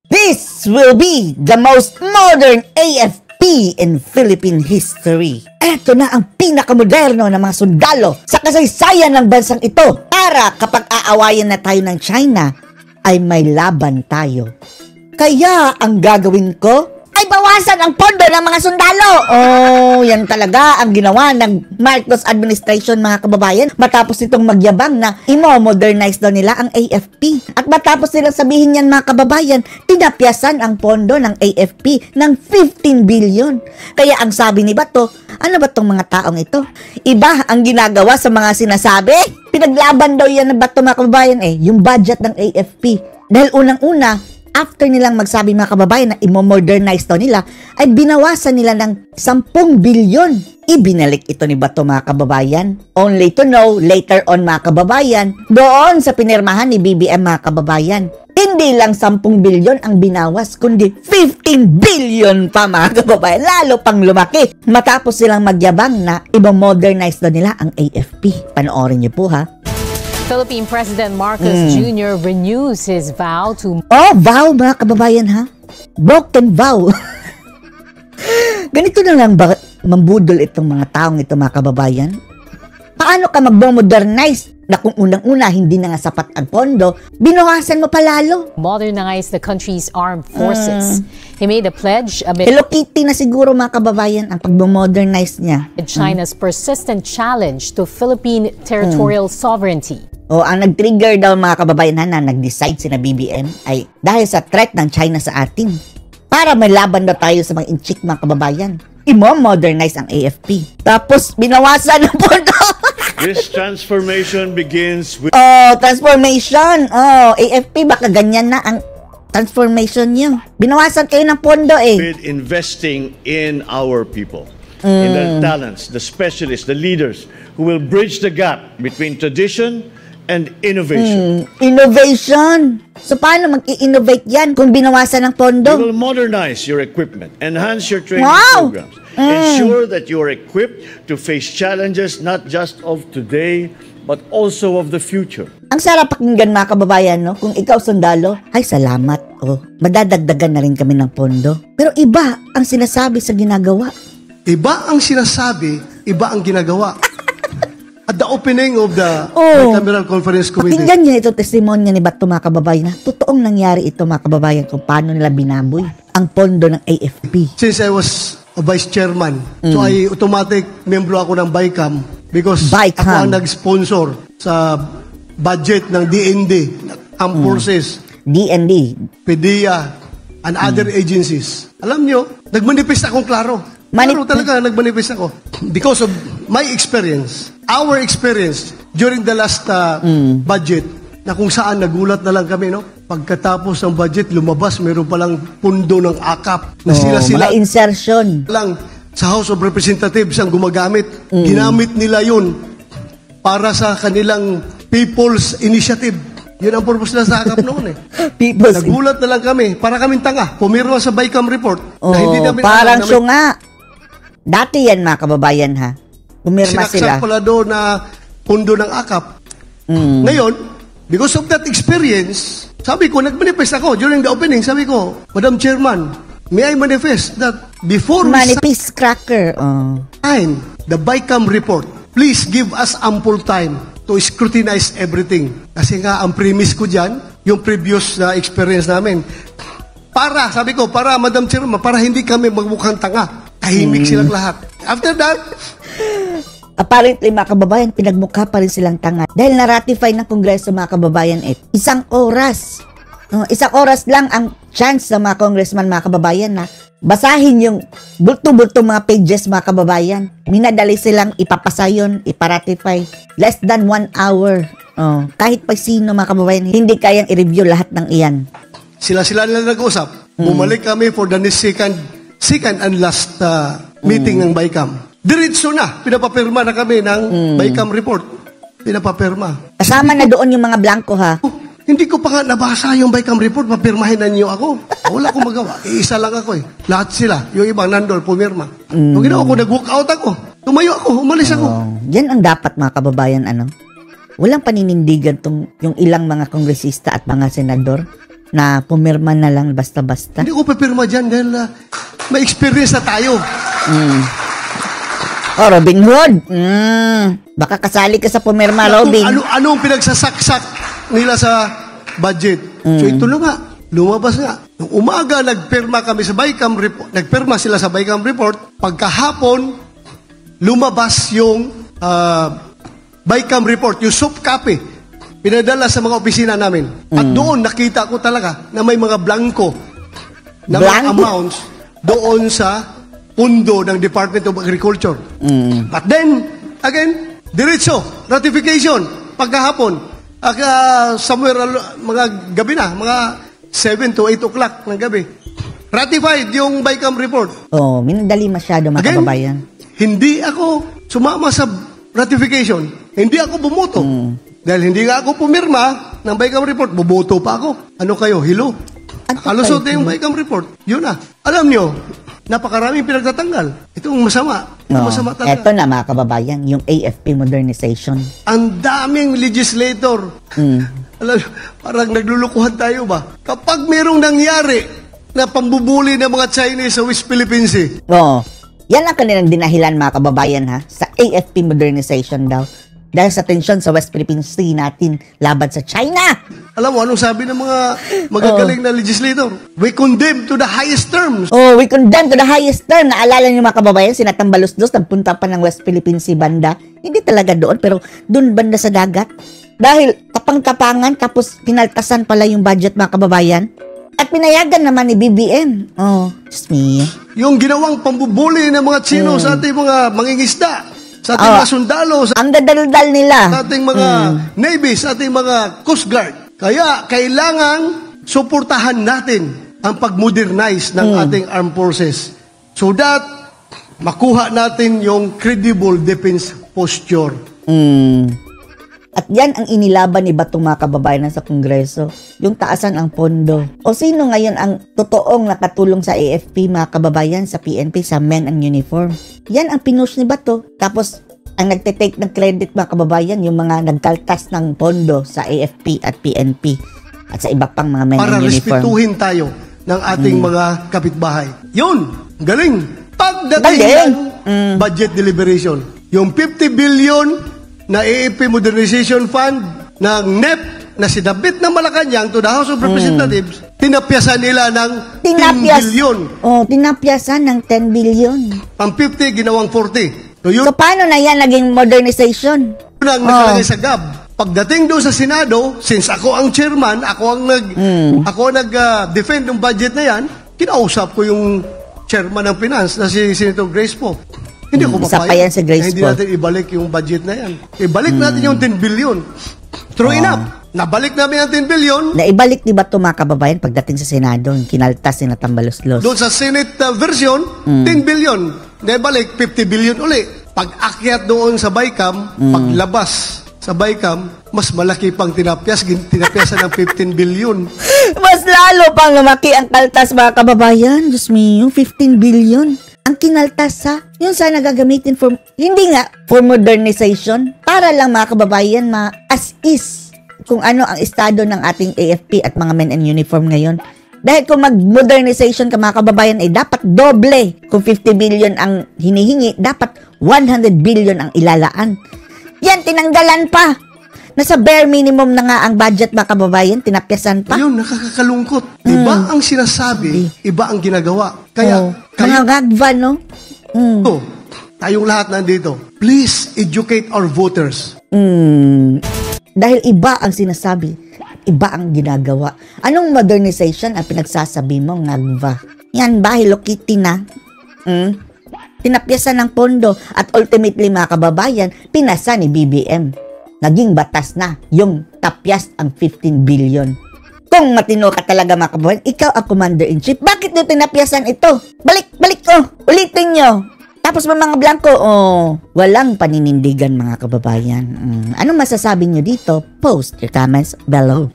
This will be the most modern AFP in Philippine history. Ito na ang pinakamoderno na mga sundalo sa kasaysayan ng bansang ito para kapag aawayan na tayo ng China, ay may laban tayo. Kaya ang gagawin ko ay bawasan ang pondo ng mga sundalo. Oh, yan talaga ang ginawa ng Marcos administration, mga kababayan. Matapos itong magyabang na imo-modernize daw nila ang AFP. At matapos nilang sabihin yan, mga kababayan, tinapyasan ang pondo ng AFP ng 15 billion. Kaya ang sabi ni Bato, ano ba tong mga taong ito? Iba ang ginagawa sa mga sinasabi. Pinaglaban daw yan ng Bato, mga kababayan, yung budget ng AFP. Dahil unang-una, after nilang magsabi, mga kababayan, na imo-modernize to nila, ay binawasan nila ng 10 bilyon. Ibinalik ito ni Bato, mga kababayan. Only to know, later on, mga kababayan, doon sa pinirmahan ni BBM, mga kababayan, hindi lang 10 bilyon ang binawas, kundi 15 billion pa, mga kababayan. Lalo pang lumaki. Matapos silang magyabang na imo-modernize to nila ang AFP. Panoorin niyo po, ha? Philippine President Marcos Jr. renews his vow to... Oh, vow, mga kababayan, ha? Broken vow. Ganito na lang ba mambudol itong mga taong ito, mga kababayan? Paano ka mag-modernize na kung unang-una hindi na nga sapat ang pondo, binawasan mo pa lalo? Modernize the country's armed forces. He made a pledge amid Hello Kitty na siguro, mga kababayan, ang pag-modernize niya. China's persistent challenge to Philippine territorial sovereignty. O ang nag-trigger daw, mga kababayan, na nag-decide sina BBM ay dahil sa threat ng China sa atin. Para may laban daw tayo sa mga inchik, mga kababayan. Imo-modernize ang AFP. Tapos binawasan ng pondo. This transformation begins with Transformation. AFP, baka ganyan na ang transformation niyo. Binawasan kayo ng pondo with investing in our people, in the talents, the specialists, the leaders who will bridge the gap between tradition and innovation. Innovation. So paano mag-i-innovate yan kung binawasan ng We pondo? will modernize your equipment, enhance your training Wow! programs, ensure that you are equipped to face challenges not just of today, but also of the future. Ang sarap pakinggan, mga kababayan, no? Kung ikaw sundalo, ay salamat. Madadagdagan na rin kami ng pondo. Pero iba ang sinasabi sa ginagawa. Iba ang sinasabi, iba ang ginagawa. At the opening of the Bicameral Conference Committee, Pakinggan niyo ito, testimonya ni Bato, mga kababayan. Totoong nangyari ito, mga kababayan, kung paano nila binaboy ang pondo ng AFP. since I was a vice chairman, so I automatic membro ako ng BICAM because BICAM. ako ang nag-sponsor sa budget ng DND, Armed Forces, DND. PDEA, and other agencies. Alam nyo, nagmanifest akong klaro. Klaro talaga, nagmanifest ako. Because of my experience, our experience during the last budget, na kung saan nagulat na lang kami, no? Pagkatapos ng budget, lumabas, mayroon palang pundo ng AKAP na sila-sila Mga insertion. lang sa House of Representatives ang gumagamit. Ginamit nila yun para sa kanilang People's Initiative. Yun ang purpose na sa AKAP noon People's Nagulat na lang kami. Para kaming tanga. Pumirma sa BICAM report. Na hindi namin parang alam, siya nga. Dati yan, mga kababayan, ha? Pumirma sila. sinaksak pala doon na pundo ng AKAP. Ngayon, because of that experience, sabi ko, nag-manifest ako during the opening. Sabi ko, Madam Chairman, may I manifest that before we Manifest cracker. sign the BICAM report, please give us ample time to scrutinize everything. Kasi nga, ang premise ko dyan, yung previous na experience namin, sabi ko, para Madam Chairman, para hindi kami magmukhang tanga. Tahimik silang lahat. After that, Apparently, mga kababayan, pinagmukha pa rin silang tanga. Dahil na-ratify ng Kongreso, mga kababayan, 1 oras. 1 oras lang ang chance ng mga congressman, mga kababayan, na basahin yung bulto-bulto mga pages, mga kababayan. Minadali silang ipapasa yun, iparatify. Less than 1 hour. Kahit pa sino, mga kababayan, hindi kayang i-review lahat ng iyan. sila-sila nila nag-usap. Bumalik kami for the second and last meeting ng BICAM. Diretso na, pinapapirma na kami ng BICAM report. Pinapapirma. Kasama na doon yung mga blanco, ha? Hindi ko pa nga nabasa yung BICAM report, papirmahin na niyo ako. Wala akong magawa. Iisa lang ako Lahat sila, yung ibang nandol, pumirma. Nung ginawa ko, nag-walk out ako. Tumayo ako, umalis ako. Yan ang dapat, mga kababayan, Walang paninindigan yung ilang mga kongresista at mga senador. na pumirma na lang basta-basta? Hindi ko pipirma dyan dahil may experience na tayo. Oh, Robin Hood. Baka kasali ka sa pumirma, Robin. Anong pinagsasaksak nila sa budget? So ito na nga, lumabas nga. Nung umaga, nagpirma kami sa BICAM report. Nagpirma sila sa BICAM report. Pagkahapon, lumabas yung BICAM report, yung soft copy. Pinadala sa mga opisina namin. At doon, nakita ko talaga na may mga blanco na mga amounts doon sa pundo ng Department of Agriculture. But then, again, diretso, ratification, pagkahapon, somewhere, mga gabi na, mga 7 to 8 o'clock ng gabi. Ratified yung BICAM report. Oh, minadali masyado mga kababayan. Hindi ako sumama sa ratification. Hindi ako bumoto. Dahil hindi nga ako pumirma ng BICAM report, buboto pa ako. Ano kayo? Hilo? Nakalusot na yung BICAM report. Yun na. Alam nyo, napakaraming pinagtatanggal. Ito ang masama. Masama talaga. Ito na mga kababayan, yung AFP modernization. Ang daming legislator. Alam, parang naglulukuhan tayo ba? Kapag mayroong nangyari na pambubuli ng mga Chinese sa West Philippine Sea. Oo. Yan ang kanilang dinahilan mga kababayan ha, sa AFP modernization daw. Dahil sa tensyon sa West Philippine Sea natin laban sa China. Alam mo, anong sabi ng mga magagaling na legislator? We condemn to the highest terms. Oh, we condemn to the highest term. Naalala niyo mga kababayan, sinatambalos-dos, nagpunta pa ng West Philippine Sea banda. Hindi talaga doon, pero doon banda sa dagat. Dahil kapang-kapangan, tapos pinaltasan pala yung budget mga kababayan. At pinayagan naman ni BBM. Oh, just me. Yung ginawang pambubuli ng mga Chino sa ating mga mangingisda, sa ating mga sundalo, ang dadaldal nila. Sa ating mga Navy, sa ating mga Coast Guard. Kaya kailangan suportahan natin ang pag-modernize ng ating armed forces so that makuha natin yung credible defense posture. At yan ang inilaban ni Batong mga kababayan sa Kongreso, yung taasan ang pondo. O sino ngayon ang totoong nakatulong sa AFP mga kababayan, sa PNP, sa men ang uniform? Yan ang pinush ni Bato. Tapos ang nagte-take ng credit mga kababayan, yung mga nagkaltas ng pondo sa AFP at PNP at sa iba pang mga men para ang uniform. Para respetuhin tayo ng ating mga kapitbahay. Yun, galing. Pagdating ng budget deliberation, yung 50 billion na AFP Modernization Fund ng NEP na sinabit ng Malacanang to the House of Representatives, tinapyasan nila ng 10 billion. Oh, tinapyasan ng 10 billion. Ang 50, ginawang 40. So, paano na yan naging modernization? Yun ang nakalagay sa GAB. Pagdating doon sa Senado, since ako ang chairman, ako ang nag-defend ng budget na yan, kinausap ko yung chairman ng finance na si Senator Grace Poe. Hindi ako papayag si Grace hindi natin ibalik yung budget na yan. Ibalik natin yung 10 billion. True enough. Nabalik namin ang 10 billion. Naibalik di ba ito mga kababayan pagdating sa Senado? Kinaltas na tambalos-los. Doon sa Senate version, 10 billion. Naibalik, 50 billion uli. Pag-akyat doon sa BICAM, paglabas sa BICAM, mas malaki pang tinapyasan ng 15 billion. Mas lalo pang lumaki ang kaltas mga kababayan. Diyos me, yung 15 billion. Ang kinaltas ha, yun sana gagamitin for, hindi nga, for modernization. Para lang mga kababayan, as is, kung ano ang estado ng ating AFP at mga men in uniform ngayon. Dahil kung mag-modernization ka mga kababayan, ay dapat doble. Kung 50 billion ang hinihingi, dapat 100 billion ang ilalaan. Yan, tinanggalan pa. Nasa bare minimum na nga ang budget mga kababayan, tinapyasan pa. Ayun, nakakakalungkot. Iba ang sinasabi, iba ang ginagawa. Kaya, mga gagva, no? Tayong lahat nandito, please educate our voters. Dahil iba ang sinasabi, iba ang ginagawa. Anong modernization ang pinagsasabi mo, ngagva? Yan ba, Hello Kitty na? Tinapyasan ng pondo at ultimately mga kababayan, pinasa ni BBM. Naging batas na yung tapyas ang 15 billion. Kung matino ka talaga mga kababayan, ikaw ang commander-in-chief. Bakit nyo tinapyasan ito? Balik ulitin nyo. Tapos mga blanco, walang paninindigan mga kababayan. Anong masasabi nyo dito? Post your comments below.